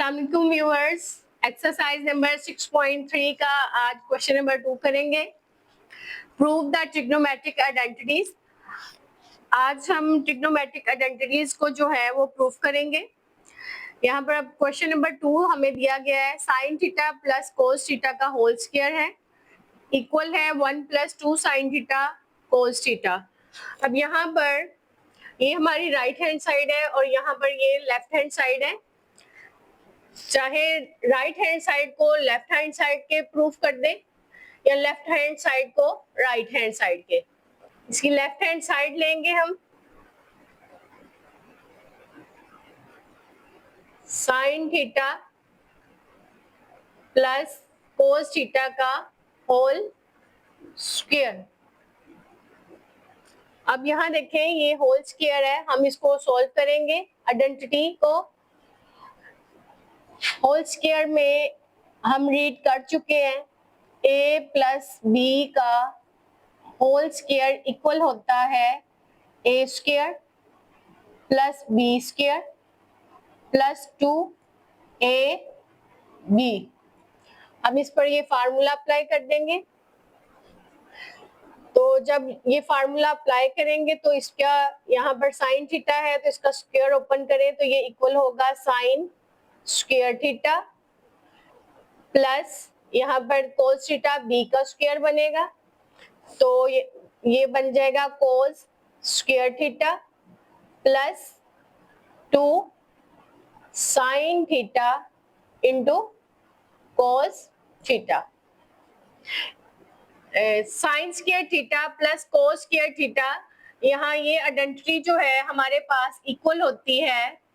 अस्सलाम वालेकुम viewers. Exercise number 6.3 का आज क्वेश्चन नंबर 2 करेंगे। Prove the trigonometric identities. आज हम ट्रिग्नोमेट्रिक आइडेंटिटीज को जो है वो प्रूव करेंगे। यहाँ पर अब क्वेश्चन नंबर 2 हमें दिया गया है sine theta plus cos theta का होल स्क्वायर है, इक्वल है 1 + 2 साइन थीटा कोस थीटा। अब यहाँ पर ये हमारी राइट हैंड साइड है और यहाँ पर ये लेफ्ट हैंड साइड है। चाहे राइट हैंड साइड को लेफ्ट हैंड साइड के प्रूफ कर दे या लेफ्ट हैंड साइड को राइट हैंड साइड के। इसकी लेफ्ट हैंड साइड लेंगे हम, sine theta plus cos theta का होल स्क्वायर। अब यहाँ देखें ये होल स्क्वायर है, हम इसको सॉल्व करेंगे आइडेंटिटी को। होल स्क्वायर में हम रीड कर चुके हैं a + b का होल स्क्वायर इक्वल होता है a² + b² + 2ab। हम इस पर ये फार्मूला अप्लाई कर देंगे। तो जब ये फार्मूला अप्लाई करेंगे तो इसका यहाँ पर साइन थीटा है तो इसका स्क्वायर ओपन करें तो ये इक्वल होगा साइन स्क्वायर थीटा प्लस यहाँ पर कोस थीटा b का स्क्वायर बनेगा तो ये बन जाएगा कोस square theta plus 2 sine theta into cos theta. Sign square theta plus cos square theta, यहाँ ये आइडेंटिटी जो है हमारे पास इक्वल होती है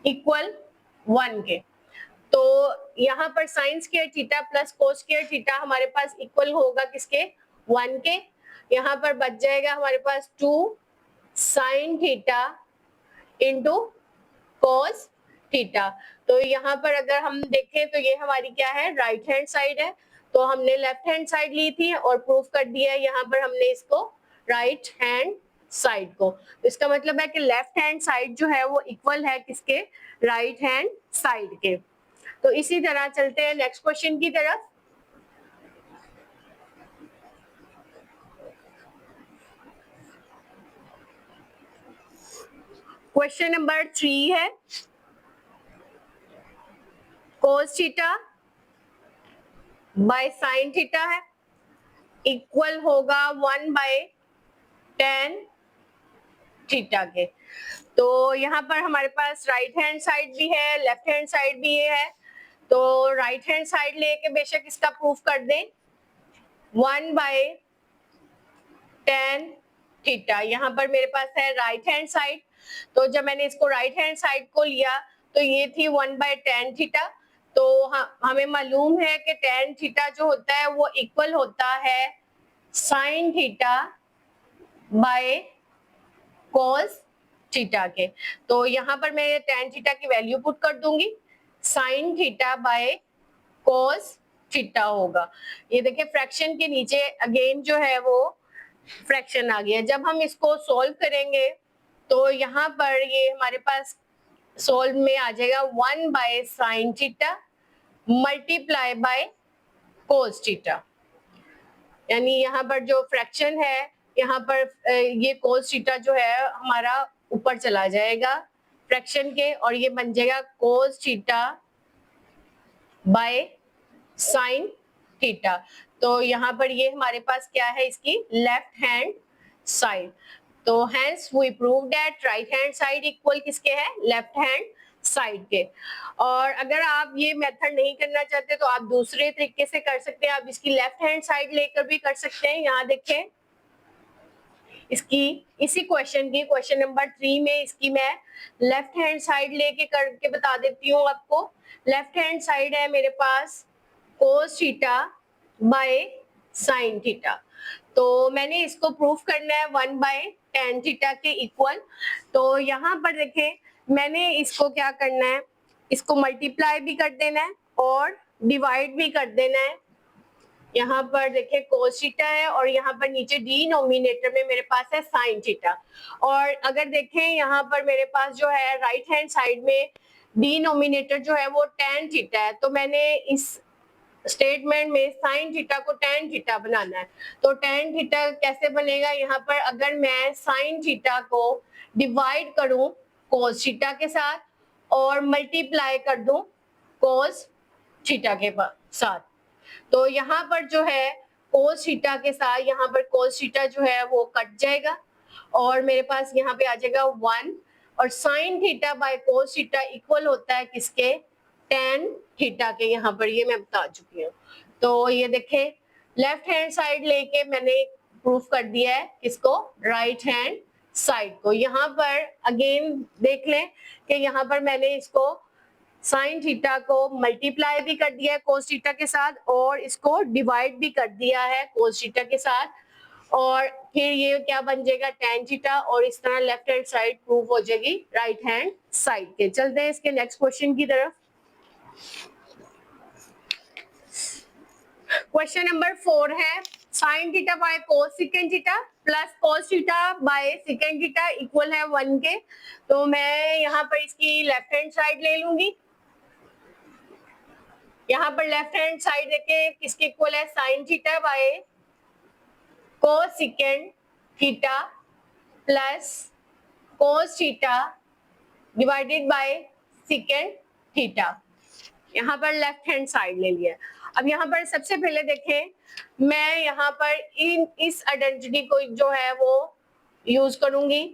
इक्वल 1 के। तो यहाँ पर sign square theta plus cos square theta हमारे पास इक्वल होगा किसके, 1 के। यहाँ पर बच जाएगा हमारे पास 2 sine theta into cos theta. तो यहाँ पर अगर हम देखें तो ये हमारी क्या है, राइट हैंड साइड है। तो हमने लेफ्ट हैंड साइड ली थी और प्रूफ कर दिया है यहाँ पर हमने इसको राइट हैंड साइड को। तो इसका मतलब है कि लेफ्ट हैंड साइड जो है वो इक्वल है किसके, राइट हैंड साइड के। तो इसी तरह चलते हैं नेक्स्ट क्वेश्चन की तरफ। क्वेश्चन नंबर 3 है cos theta by sine theta है, इक्वल होगा 1/tan थीटा के। तो यहाँ पर हमारे पास राइट हैंड साइड भी है लेफ्ट हैंड साइड भी है। तो राइट हैंड साइड लेके बेशक इसका प्रूफ कर दें 1/tan थीटा। यहाँ पर मेरे पास है राइट हैंड साइड, तो जब मैंने इसको राइट हैंड साइड को लिया तो ये थी 1/tan थीटा। तो हमें मालूम है कि tan थीटा जो होता है वो इक्वल होता है sign theta by cos theta के। तो यहाँ पर मैं tan थीटा की वैल्यू पुट कर दूंगी, sign theta by cos theta होगा। ये देखिए फ्रैक्शन के नीचे अगेन जो है वो फ्रैक्शन आ गया। जब हम इसको सॉल्व करेंगे तो यहाँ पर ये हमारे पास सॉल्व में आ जाएगा 1/sin theta multiply by cos theta. यानी यहाँ पर जो फ्रैक्शन है यहाँ पर ये कोस थीटा जो है हमारा ऊपर चला जाएगा फ्रैक्शन के और ये बन जाएगा cos theta by sine theta. तो यहाँ पर ये हमारे पास क्या है, इसकी लेफ्ट हैंड साइड। तो hence we prove that right hand side equal किसके है, लेफ्ट हैंड साइड के। और अगर आप ये मेथड नहीं करना चाहते तो आप दूसरे तरीके से कर सकते हैं, आप इसकी लेफ्ट हैंड साइड लेकर भी कर सकते हैं। यहाँ देखें इसकी इसी क्वेश्चन की क्वेश्चन नंबर 3 में इसकी मैं लेफ्ट हैंड साइड लेके करके बता देती हूँ आपको। लेफ्ट हैंड साइड है मेरे पास cos theta by sine theta. तो मैंने इसको प्रूफ करना है 1/tan थीटा के इक्वल। तो यहाँ पर देखें मैंने इसको क्या करना है, इसको मल्टीप्लाई भी कर देना है और डिवाइड भी कर देना है यहाँ पर देखिए cos थीटा है और यहाँ पर नीचे डिनोमिनेटर में मेरे पास है sin थीटा। और अगर देखें यहाँ पर मेरे पास जो है राइट हैंड साइड में डिनोमिनेटर जो है वो tan थीटा है, तो मैंने इस स्टेटमेंट में sin थीटा को tan थीटा बनाना है। तो tan थीटा कैसे बनेगा, यहाँ पर अगर मैं sin थीटा को डिवाइड करूं cos थीटा के साथ और मल्टीप्लाई कर दूं cos थीटा के साथ, तो यहाँ पर जो है cos थीटा के साथ यहाँ पर cos थीटा जो है वो कट जाएगा और मेरे पास यहाँ पे आ जाएगा 1, और sin theta by cos theta equal होता है किसके, tan थीटा के। यहाँ पर ये मैं बता चुकी हूँ। तो ये देखें लेफ्ट हैंड साइड लेके मैंने प्रूफ कर दिया है किसको, राइट हैंड साइड को। यहाँ पर अगेन देख लें कि यहाँ पर मैंने इसको साइन थीटा को मल्टीप्लाई भी कर दिया है कोस थीटा के साथ और इसको डिवाइड भी कर दिया है कोस थीटा के साथ, और फिर ये क्या बन जाएगा tan थीटा, और इस तरह लेफ्ट हैंड साइड प्रूव हो जाएगी राइट हैंड साइड के। चलते हैं इसके नेक्स्ट क्वेश्चन की तरफ। क्वेश्चन नंबर 4 है sign theta by cos second theta plus cos theta by second theta equal है 1 के। तो मैं यहाँ पर इसकी लेफ्ट हैंड साइड ले लूंगी। यहाँ पर लेफ्ट हैंड साइड देखें किसके इक्वल है, sign theta by cos second theta plus cos theta divided by second theta. यहाँ पर लेफ्ट हैंड साइड ले लिया। अब यहाँ पर सबसे पहले देखें, मैं यहाँ पर इस आइडेंटिटी को जो है वो यूज करूंगी।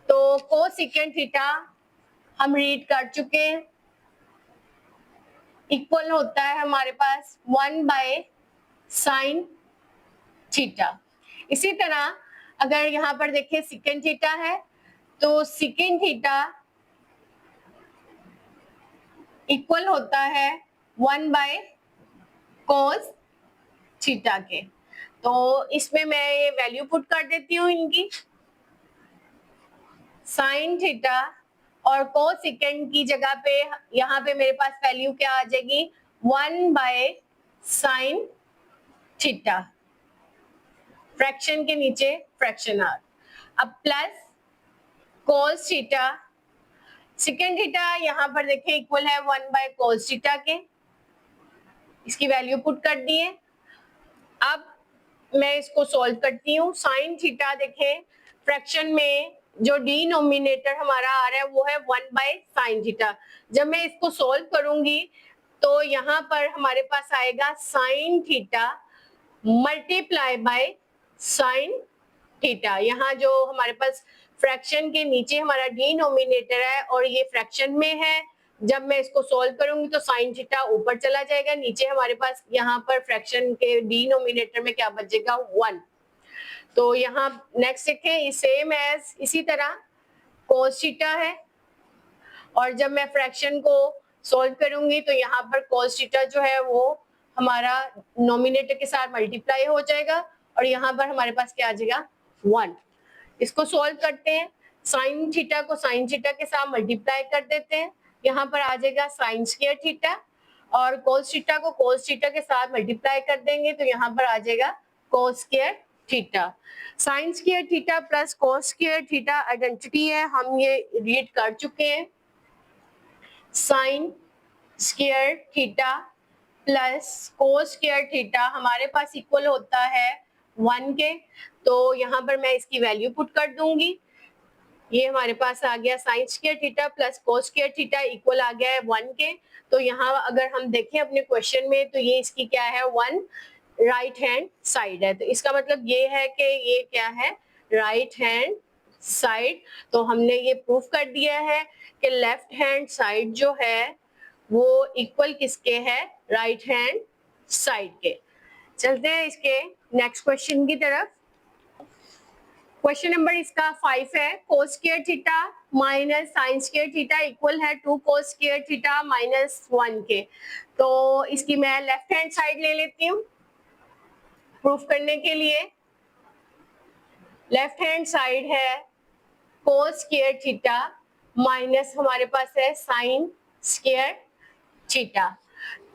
तो कोस सेकेंड थीटा हम रीड कर चुके हैं, इक्वल होता है हमारे पास 1 बाय साइन थीटा। इसी तरह अगर यहाँ पर देखें सेकेंड थीटा है तो सेकेंड थीटा इक्वल होता है 1 बाय कोस थीटा के। तो इसमें मैं ये वैल्यू पुट कर देती हूँ इनकी, साइन थीटा और कोस सेकेंड की जगह पे यहाँ पे मेरे पास वैल्यू क्या आ जाएगी, 1 बाय साइन थीटा, फ्रैक्शन के नीचे फ्रैक्शन आर। अब plus cos theta, second theta यहाँ पर देखिए इक्वल है 1 बाय कोस थीटा के, इसकी वैल्यू पुट कर दी है। अब मैं इसको सॉल्व करती हूँ। साइन थीटा देखें फ्रैक्शन में जो डिनोमिनेटर हमारा आ रहा है वो है 1 बाय साइन थीटा। जब मैं इसको सॉल्व करूंगी तो यहाँ पर हमारे पास आएगा sine theta multiply by sine theta. यहाँ जो हमारे पास फ्रैक्शन के नीचे हमारा डिनोमिनेटर है और ये फ्रैक्शन में है, जब मैं इसको सॉल्व करूंगी तो साइन थीटा ऊपर चला जाएगा, नीचे हमारे पास यहाँ पर फ्रैक्शन के डिनोमिनेटर में क्या बचेगा, 1। तो यहाँ नेक्स्ट देखें सेम एज इसी तरह कोस थीटा है और जब मैं फ्रैक्शन को सॉल्व करूंगी तो यहाँ पर कोस थीटा जो है वो हमारा नोमिनेटर के साथ मल्टीप्लाई हो जाएगा और यहाँ पर हमारे पास क्या आ जाएगा, 1। इसको सॉल्व करते हैं, साइन थीटा को साइन थीटा के साथ मल्टीप्लाई कर देते हैं, यहाँ पर आ जाएगा साइन स्क्वायर थीटा, और कोस थीटा को कोस थीटा के साथ मल्टीप्लाई कर देंगे तो यहाँ पर आ जाएगा कोस square theta. Sign square theta plus cos square theta identity है, हम ये रीड कर चुके हैं। Sign square theta plus cos square theta हमारे पास इक्वल होता है 1 के। तो यहाँ पर मैं इसकी वैल्यू पुट कर दूंगी, ये हमारे पास आ गया sine square theta plus cos square theta equal आ गया है 1 के। तो यहाँ अगर हम देखें अपने क्वेश्चन में तो ये इसकी क्या है, 1 राइट हैंड साइड है। तो इसका मतलब ये है कि ये क्या है, राइट हैंड साइड। तो हमने ये प्रूफ कर दिया है कि लेफ्ट हैंड साइड जो है वो इक्वल किसके है, राइट हैंड साइड के। चलते हैं इसके नेक्स्ट क्वेश्चन की तरफ। क्वेश्चन नंबर इसका 5 है, कोस square theta minus sine square theta equal है 2 कोस स्क्वायर थीटा माइनस 1 के। तो इसकी मैं लेफ्ट हैंड साइड ले लेती हूँ प्रूफ करने के लिए। लेफ्ट हैंड साइड है कोस स्क्वायर थीटा माइनस हमारे पास है साइन स्क्वायर थीटा।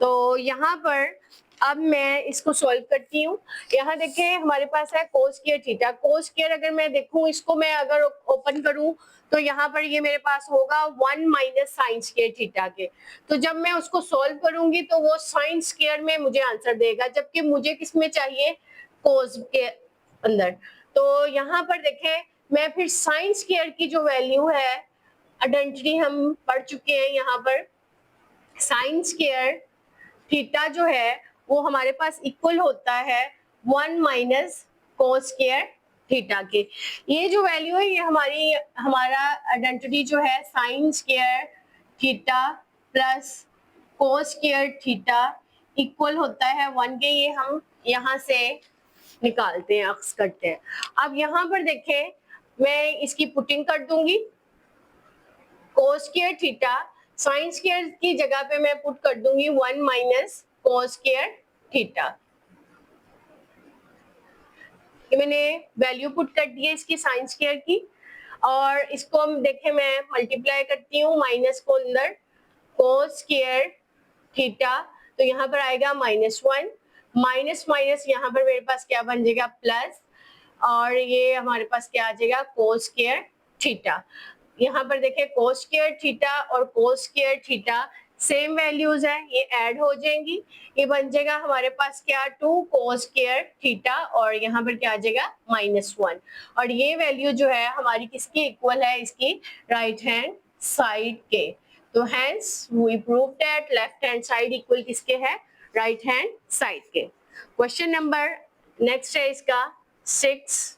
तो यहाँ पर अब मैं इसको सॉल्व करती हूँ। यहाँ देखें हमारे पास है कोस स्क्वायर थीटा। कोस स्क्वायर अगर मैं देखूँ इसको मैं अगर ओपन करूँ तो यहाँ पर ये मेरे पास होगा 1 माइनस साइन स्क्वायर थीटा के। तो जब मैं उसको सॉल्व करूंगी तो वो साइन स्क्वायर में मुझे आंसर देगा, जबकि मुझे किस में चाहिए, कोस के अंदर। तो यहाँ पर देखें मैं फिर साइन स्क्वायर की जो वैल्यू है, आइडेंटिटी हम पढ़ चुके हैं। यहाँ पर साइन स्क्वायर थीटा जो है वो हमारे पास इक्वल होता है 1 माइनस कोस स्क्वायर थीटा के। ये जो वैल्यू है ये हमारा आइडेंटिटी जो है sign square theta plus cos square theta equal होता है 1 के। ये हम यहाँ से निकालते हैं, अक्स करते हैं। अब यहाँ पर देखें मैं इसकी पुटिंग कर दूंगी। कोस स्क्वायर थीटा साइन स्क्वायर की जगह पे मैं पुट कर दूंगी 1 माइनस कोस स्क्वायर थीटा। मैंने वैल्यू पुट कर दी है इसकी साइन स्क्वायर की, और इसको हम देखें मैं मल्टीप्लाई करती हूँ माइनस को अंदर, कोस स्क्वायर थीटा तो यहाँ पर आएगा -1, माइनस माइनस यहाँ पर मेरे पास क्या बन जाएगा प्लस, और ये हमारे पास क्या आ जाएगा कोस स्क्वायर थीटा। यहाँ पर देखिए कोस स्क्वायर थीटा और कोस स्क्वायर थीटा सेम वैल्यूज है, ये ऐड हो जाएंगी, ये बन जाएगा हमारे पास क्या 2 कोस स्क्वायर थीटा, और यहाँ पर क्या आ जाएगा -1। और ये वैल्यू जो है हमारी किसकी इक्वल है, इसकी राइट हैंड साइड के। तो hence we prove that left hand side equal किसके है, राइट हैंड साइड के। क्वेश्चन नंबर नेक्स्ट है इसका 6।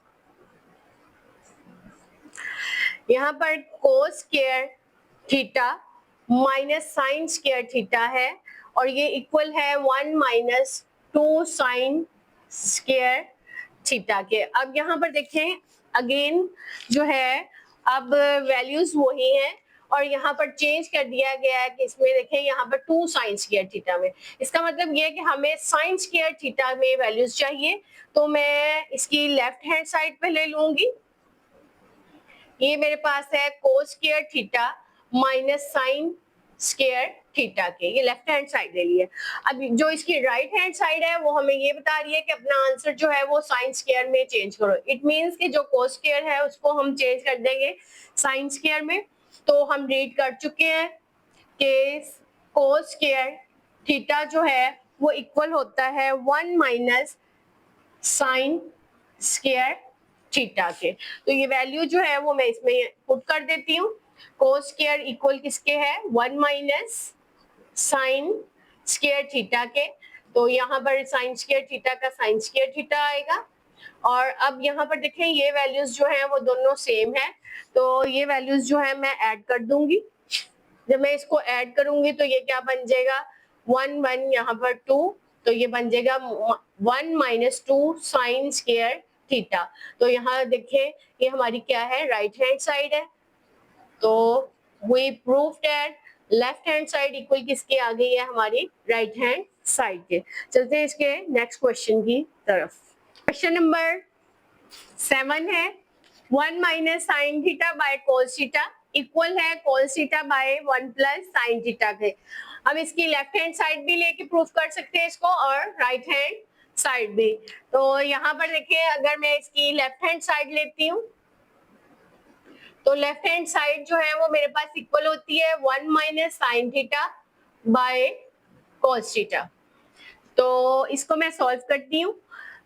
यहाँ पर cos square theta minus sine square theta है, और ये इक्वल है 1 माइनस 2 साइन स्क्वायर थीटा के। अब यहाँ पर देखें अगेन जो है अब वैल्यूज वही हैं, और यहाँ पर चेंज कर दिया गया है कि इसमें देखें यहाँ पर 2 साइन स्क्वायर थीटा में। इसका मतलब ये है कि हमें साइन स्क्वायर थीटा में वैल्यूज चाहिए, तो मैं इसकी लेफ्ट हैंड साइड पे ले लूंगी। ये मेरे पास है कोस square theta minus sine square theta के, ये लेफ्ट हैंड साइड ले लिए। अब जो इसकी राइट हैंड साइड है वो हमें ये बता रही है कि अपना आंसर जो है वो साइन स्क्वायर में चेंज करो। इट मींस कि जो कोस स्क्वायर है उसको हम चेंज कर देंगे साइन स्क्वायर में। तो हम रीड कर चुके हैं कि कोस स्क्वायर थीटा जो है वो इक्वल होता है 1 माइनस साइन स्क्वायर थीटा के। तो ये वैल्यू जो है वो मैं इसमें पुट कर देती हूँ। कोस स्क्वायर इक्वल किसके है 1 माइनस साइन स्क्वायर थीटा के। तो यहाँ पर साइन स्क्वायर थीटा का साइन स्क्वायर थीटा आएगा, और अब यहाँ पर देखें ये वैल्यूज जो है वो दोनों सेम है, तो ये वैल्यूज जो है मैं ऐड कर दूंगी। जब मैं इसको ऐड करूंगी तो ये क्या बन जाएगा 1 1 यहाँ पर 2, तो ये बन जाएगा 1 माइनस 2 साइन स्क्वायर थीटा। तो यहाँ देखें ये हमारी क्या है, राइट हैंड साइड है। तो we prove that left hand side equal किसके आ गई है, हमारी राइट हैंड साइड के। चलते हैं इसके नेक्स्ट क्वेश्चन की तरफ। क्वेश्चन नंबर 7 है 1 minus sine theta by cos theta equal है cos theta by 1 plus sine theta के। हम इसकी लेफ्ट हैंड साइड भी लेके प्रूफ कर सकते हैं इसको, और राइट हैंड साइड भी। तो यहाँ पर देखिए अगर मैं इसकी लेफ्ट हैंड साइड लेती हूँ तो लेफ्ट हैंड साइड जो है वो मेरे पास इक्वल होती है 1 minus sine theta by cos theta. तो इसको मैं सॉल्व करती हूँ।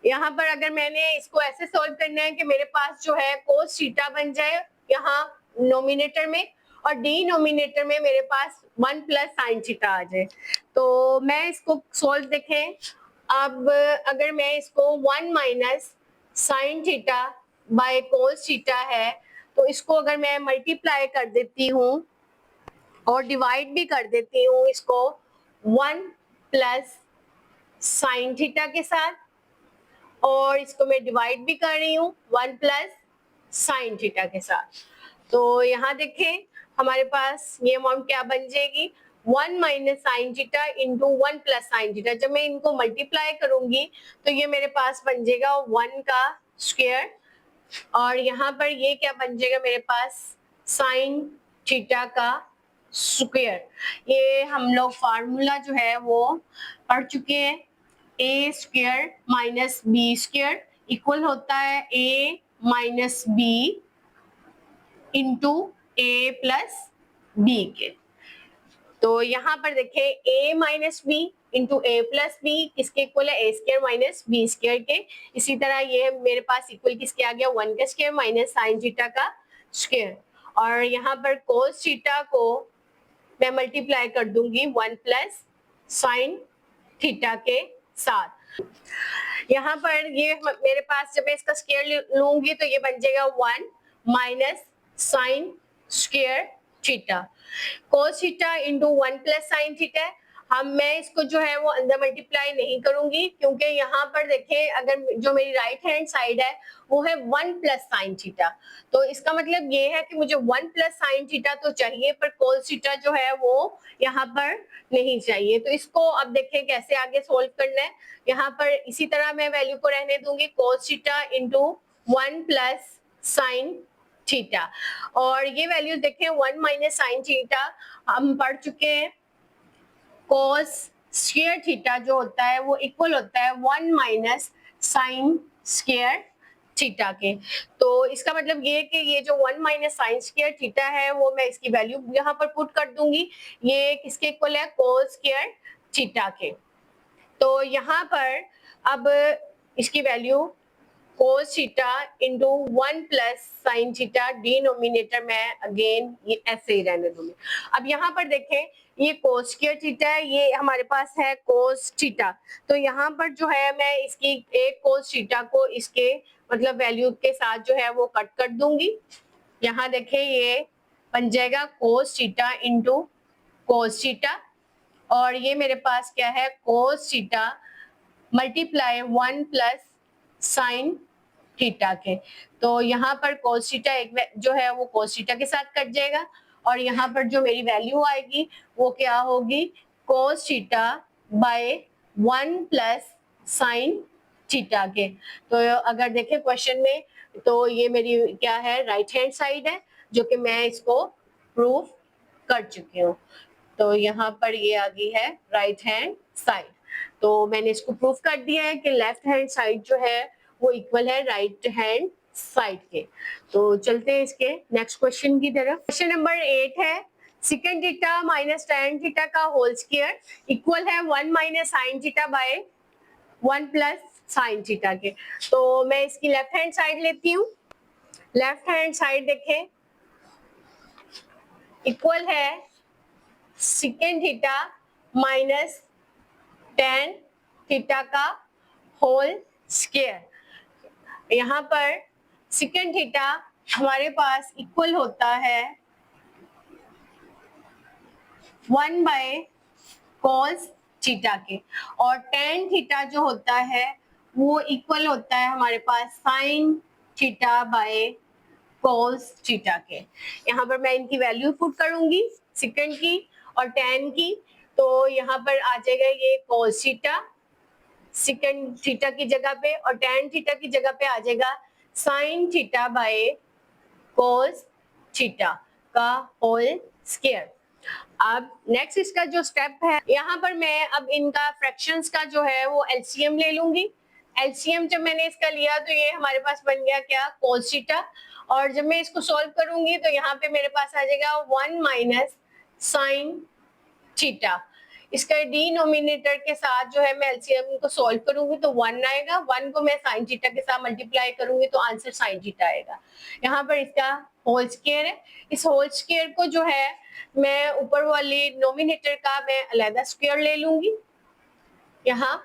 यहाँ पर अगर मैंने इसको ऐसे सॉल्व करना है कि मेरे पास जो है कोस थीटा बन जाए यहाँ नोमिनेटर में, और डिनोमिनेटर में मेरे पास 1 प्लस साइन थीटा आ जाए। तो मैं इसको सॉल्व देखें। अब अगर मैं इसको 1 minus sine theta by cos theta है, तो इसको अगर मैं मल्टीप्लाई कर देती हूँ और डिवाइड भी कर देती हूँ इसको 1 प्लस साइन थीटा के साथ, और इसको मैं डिवाइड भी कर रही हूँ 1 प्लस साइन थीटा के साथ। तो यहाँ देखें हमारे पास ये अमाउंट क्या बन जाएगी 1 minus sine theta into 1 plus sine theta. जब मैं इनको मल्टीप्लाई करूंगी तो ये मेरे पास बन जाएगा 1 का स्क्वायर, और यहाँ पर ये क्या बन जाएगा मेरे पास साइन थीटा का स्क्वायर। ये हम लोग फार्मूला जो है वो पढ़ चुके हैं। A square minus b square equal होता है a minus b into a plus b के। तो यहाँ पर देखें a minus b into a plus b किसके इक्वल है, a square minus b square के। इसी तरह ये मेरे पास इक्वल किसके आ गया, 1 का स्क्वायर माइनस साइन थीटा का स्क्वायर। और यहाँ पर कोस थीटा को मैं मल्टीप्लाई कर दूंगी 1 प्लस साइन थीटा के साथ। यहाँ पर ये मेरे पास जब मैं इसका स्क्वायर लूंगी तो ये बन जाएगा 1 minus sine square theta. Cos theta into 1 plus sine theta है। हम मैं इसको जो है वो अंदर मल्टीप्लाई नहीं करूंगी क्योंकि यहाँ पर देखें अगर जो मेरी राइट हैंड साइड है वो है 1 प्लस साइन थीटा, तो इसका मतलब ये है कि मुझे 1 प्लस साइन थीटा तो चाहिए पर कोस थीटा जो है वो यहाँ पर नहीं चाहिए। तो इसको अब देखें कैसे आगे सोल्व करना है। यहाँ पर इसी तरह मैं वैल्यू को रहने दूंगी cos theta into 1 plus sine theta. और ये वैल्यूज देखें 1 माइनस साइन थीटा हम पढ़ चुके हैं। कोस स्क्वायर थीटा जो होता है वो इक्वल होता है 1 माइनस साइन स्क्वायर थीटा के। तो इसका मतलब ये कि ये जो 1 माइनस साइन स्क्वायर थीटा है वो मैं इसकी वैल्यू यहाँ पर पुट कर दूंगी। ये किसके इक्वल है, कोस स्क्वायर थीटा के। तो यहाँ पर अब इसकी value cos theta into 1 plus sine theta, denominator में अगेन ये ऐसे ही रहने दूंगी। अब यहाँ पर देखें ये कोस स्क्वायर थीटा है, ये हमारे पास है कोस थीटा। तो यहाँ पर जो है मैं इसकी एक कोस थीटा को इसके मतलब वैल्यू के साथ जो है वो कट कर दूंगी। यहाँ देखें ये बन जाएगा cos theta into cos theta और ये मेरे पास क्या है cos theta multiply 1 plus sine theta के। तो यहाँ पर कोस थीटा एक जो है वो कोस थीटा के साथ कट जाएगा और यहाँ पर जो मेरी वैल्यू आएगी वो क्या होगी, कोस theta by 1 plus sine theta के। तो अगर देखें क्वेश्चन में तो ये मेरी क्या है, राइट हैंड साइड है जो कि मैं इसको प्रूव कर चुकी हूँ। तो यहाँ पर ये आ गई है राइट हैंड साइड। तो मैंने इसको प्रूव कर दिया है कि लेफ्ट हैंड साइड जो है वो इक्वल है राइट हैंड साइड के। तो चलते हैं इसके नेक्स्ट क्वेश्चन की तरफ। क्वेश्चन नंबर 8 है second theta minus tan theta का होल स्क्वायर इक्वल है 1 minus sine theta by 1 plus sine theta के। तो मैं इसकी लेफ्ट हैंड साइड लेती हूँ। लेफ्ट हैंड साइड देखें इक्वल है second theta minus tan theta का होल स्क्वायर। यहाँ पर सेकंड थीटा हमारे पास इक्वल होता है 1 बाय कॉस थीटा के और tan थीटा जो होता है वो इक्वल होता है हमारे पास sine theta by cos theta के। यहाँ पर मैं इनकी वैल्यू पुट करूंगी सेकंड की और tan की। तो यहाँ पर आ जाएगा ये कॉस थीटा सेकंड थीटा की जगह पे और tan थीटा की जगह पे आ जाएगा sign theta by cos theta का होल स्क्वायर। अब नेक्स्ट इसका जो स्टेप है यहाँ पर मैं अब इनका फ्रैक्शंस का जो है वो एलसीएम ले लूंगी। एलसीएम जब मैंने इसका लिया तो ये हमारे पास बन गया क्या, कोस थीटा। और जब मैं इसको सॉल्व करूंगी तो यहाँ पे मेरे पास आ जाएगा 1 माइनस साइन थीटा। इसका डिनोमिनेटर के साथ जो है मैं एलसीएम को सॉल्व करूंगी तो 1 आएगा। 1 को मैं साइन थीटा के साथ मल्टीप्लाई करूंगी तो आंसर साइन थीटा आएगा। यहाँ पर इसका होल स्क्वायर है। इस होल स्क्वायर को जो है मैं ऊपर वाले नोमिनेटर का मैं अलग स्क्वायर ले लूंगी। यहाँ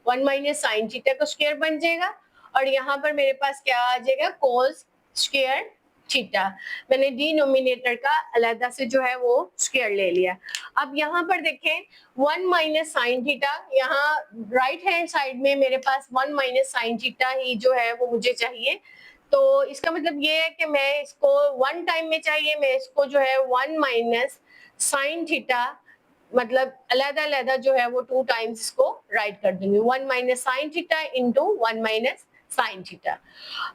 1 माइनस साइन थीटा का स्क्वायर बन जाएगा और यहाँ पर मेरे पास क्या आ जाएगा, कोस स्क्वायर थीटा। मैंने डिनोमिनेटर का अलग से जो है वो स्क्वायर ले लिया। अब यहाँ पर देखें 1 माइनस साइन थीटा, यहाँ राइट हैंड साइड में मेरे पास 1 माइनस साइन थीटा ही जो है वो मुझे चाहिए। तो इसका मतलब ये है कि मैं इसको 1 टाइम में चाहिए, मैं इसको जो है 1 माइनस साइन थीटा मतलब अलग-अलग जो है वो 2 टाइम्स इसको राइट कर दूंगी। 1 minus sine theta into 1 minus sine theta.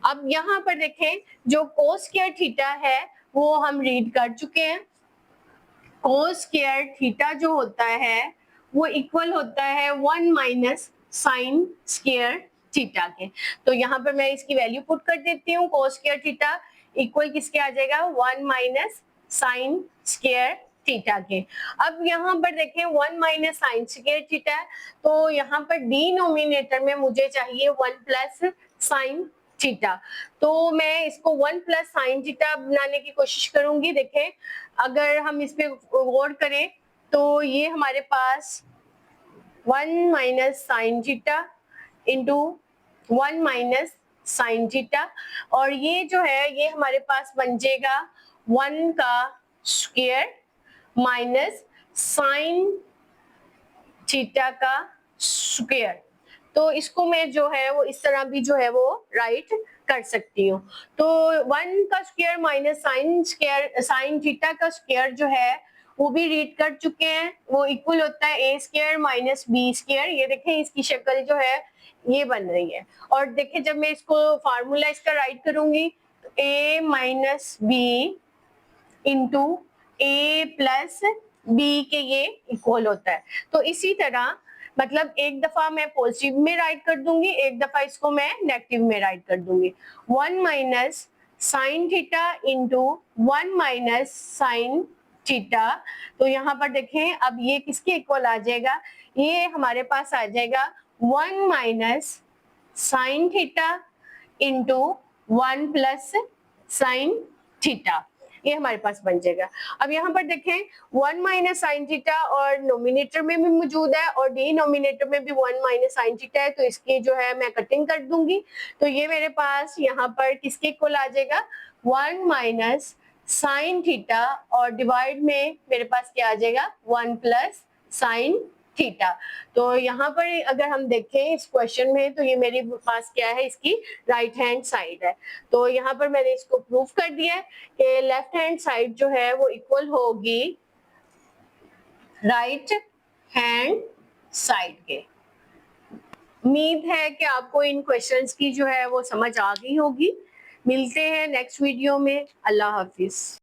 अब यहाँ पर देखें जो कोस स्क्वायर थीटा है वो हम रीड कर चुके हैं। कोस स्क्वायर थीटा जो होता है वो इक्वल होता है 1 माइनस साइन स्क्वायर थीटा के। तो यहाँ पर मैं इसकी वैल्यू पुट कर देती हूँ। कोस स्क्वायर थीटा इक्वल किसके आ जाएगा, 1 माइनस साइन स्क्वायर थीटा के। अब यहाँ पर देखें 1 माइनस साइन स्क्वायर थीटा है, तो यहाँ पर डिनोमिनेटर में मुझे चाहिए 1 प्लस साइन थीटा। तो मैं इसको 1 प्लस साइन थीटा बनाने की कोशिश करूंगी। देखें अगर हम इस पे गौर करें तो ये हमारे पास 1 minus sine theta into 1 minus sine theta, और ये जो है ये हमारे पास बन जाएगा 1 का स्क्वायर माइनस साइन थीटा का स्क्वायर। तो इसको मैं जो है वो इस तरह भी जो है वो राइट कर सकती हूँ। तो 1 का स्क्वायर माइनस साइन थीटा का स्क्वायर जो है वो भी रीड कर चुके हैं, वो इक्वल होता है a square minus b square. ये देखें इसकी शक्ल जो है ये बन रही है। और देखें जब मैं इसको फार्मूला इसका राइट करूंगी तो ए minus b into a plus b के ये इक्वल होता है। तो इसी तरह मतलब एक दफा मैं पॉजिटिव में राइट कर दूंगी, एक दफा इसको मैं नेगेटिव में राइट कर दूंगी। 1 minus sine theta into 1 minus sine theta. तो यहाँ पर देखें अब ये किसके इक्वल आ जाएगा, ये हमारे पास आ जाएगा 1 minus sine theta into 1 plus sine theta, ये हमारे पास बन जाएगा। अब यहाँ पर देखें 1 माइनस साइन थीटा और नोमिनेटर में भी मौजूद है और डिनोमिनेटर में भी 1 माइनस साइन थीटा है, तो इसकी जो है मैं कटिंग कर दूंगी। तो ये मेरे पास यहाँ पर किसके इक्वल आ जाएगा, 1 माइनस साइन थीटा और डिवाइड में मेरे पास क्या आ जाएगा 1 प्लस साइन थीटा। तो यहाँ पर अगर हम देखें इस क्वेश्चन में तो ये मेरे पास क्या है, इसकी राइट हैंड साइड है। तो यहाँ पर मैंने इसको प्रूव कर दिया है कि लेफ्ट हैंड साइड जो है वो इक्वल होगी राइट हैंड साइड के। उम्मीद है कि आपको इन क्वेश्चंस की जो है वो समझ आ गई होगी। मिलते हैं नेक्स्ट वीडियो में। अल्लाह हाफिज।